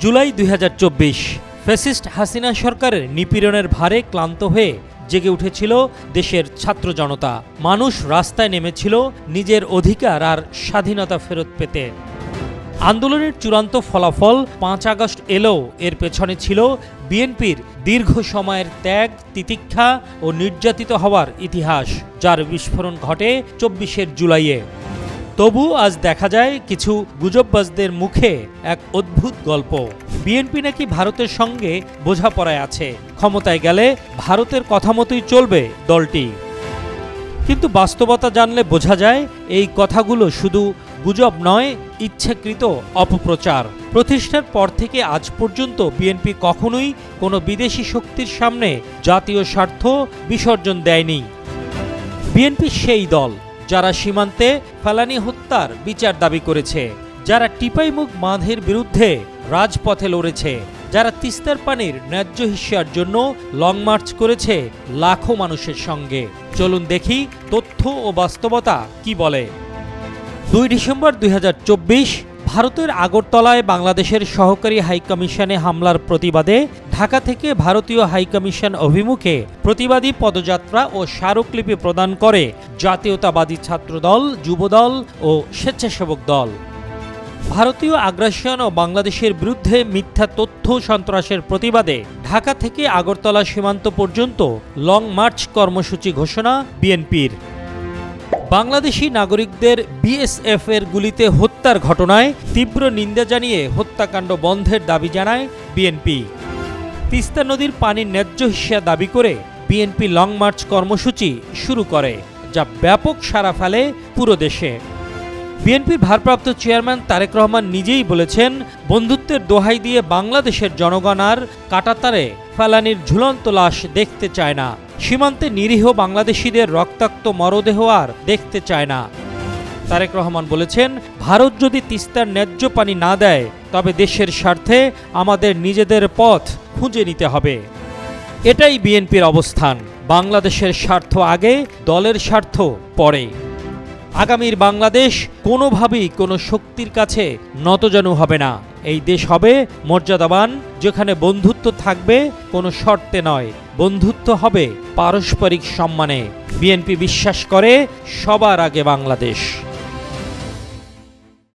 July ২০২৪ fascist Hasina সরকারের নিপীড়নের ভারে ক্লান্ত হয়ে জেগে উঠেছিল দেশের ছাত্র জনতা। মানুষ রাস্তায় নেমেছিল নিজের অধিকার আর স্বাধীনতা ফেরত পেতে। আন্দোলনের চূড়ান্ত ফলাফল ৫ আগস্ট এলেও এর পেছনে ছিল বিএনপির দীর্ঘ সময়ের ত্যাগ, তিতিক্ষা ও নির্যাতিত হওয়ার ইতিহাস, যার বিস্ফোরণ ঘটে ২৪ জুলাইয়ে। তবু আজ দেখা যায় কিছু গুজববাজদের মুখে এক অদ্ভুত গল্প। বিএনপি নাকি ভারতের সঙ্গে বোঝাপড়ায় আছে, ক্ষমতায় গেলে ভারতের কথা মতোই চলবে দলটি। কিন্তু বাস্তবতা জানলে বোঝা যায় এই কথাগুলো শুধু গুজব নয়, ইচ্ছাকৃত অপপ্রচার। প্রতিষ্ঠার পর থেকে আজ পর্যন্ত বিএনপি কখনোই কোনো বিদেশি শক্তির সামনে জাতীয় স্বার্থ বিসর্জন দেয়নি। বিএনপি সেই দল যারা সীমান্তে ফেলানী হত্যার বিচার দাবি করেছে, যারা টিপাইমুখ বাঁধের বিরুদ্ধে রাজপথে লড়েছে, যারা তিস্তার পানির ন্যায্য হিস্যার জন্য লং মার্চ করেছে লাখো মানুষের সঙ্গে। চলুন দেখি তথ্য ও বাস্তবতা কি বলে। ২ ডিসেম্বর ২০২৪ ভারতের আগরতলায় বাংলাদেশের সহকারী হাইকমিশনে হামলার প্রতিবাদে ঢাকা থেকে ভারতীয় হাইকমিশন অভিমুখে প্রতিবাদী পদযাত্রা ও স্মারকলিপি প্রদান করে জাতীয়তাবাদী ছাত্রদল, যুবদল ও স্বেচ্ছাসেবক দল। ভারতীয় আগ্রাসন ও বাংলাদেশের বিরুদ্ধে মিথ্যা তথ্য সন্ত্রাসের প্রতিবাদে ঢাকা থেকে আগরতলা সীমান্ত পর্যন্ত লং মার্চ কর্মসূচি ঘোষণা বিএনপির। বাংলাদেশি নাগরিকদের বিএসএফ এর গুলিতে হত্যার ঘটনায় তীব্র নিন্দা জানিয়ে হত্যাকাণ্ড বন্ধের দাবি জানায় বিএনপি। তিস্তা নদীর পানির ন্যায্য হিস্যা দাবি করে বিএনপি লং মার্চ কর্মসূচি শুরু করে, যা ব্যাপক সাড়া ফেলে পুরো দেশে। বিএনপির ভারপ্রাপ্ত চেয়ারম্যান তারেক রহমান নিজেই বলেছেন, বন্ধুত্বের দোহাই দিয়ে বাংলাদেশের জনগণ আর কাঁটাতারে ফেলানীর ঝুলন্ত লাশ দেখতে চায় না। সীমান্তে নিরীহ বাংলাদেশিদের রক্তাক্ত মরদেহ আর দেখতে চায় না। তারেক রহমান বলেছেন, ভারত যদি তিস্তার ন্যায্য পানি না দেয় তবে দেশের স্বার্থে আমাদের নিজেদের পথ খুঁজে নিতে হবে। এটাই বিএনপির অবস্থান। বাংলাদেশের স্বার্থ আগে, দলের স্বার্থ পরে। আগামীর বাংলাদেশ কোনোভাবেই কোনো শক্তির কাছে নতজানু হবে না। এই দেশ হবে মর্যাদাবান, যেখানে বন্ধুত্ব থাকবে কোনো শর্তে নয়, বন্ধুত্ব হবে পারস্পরিক সম্মানে। বিএনপি বিশ্বাস করে সবার আগে বাংলাদেশ।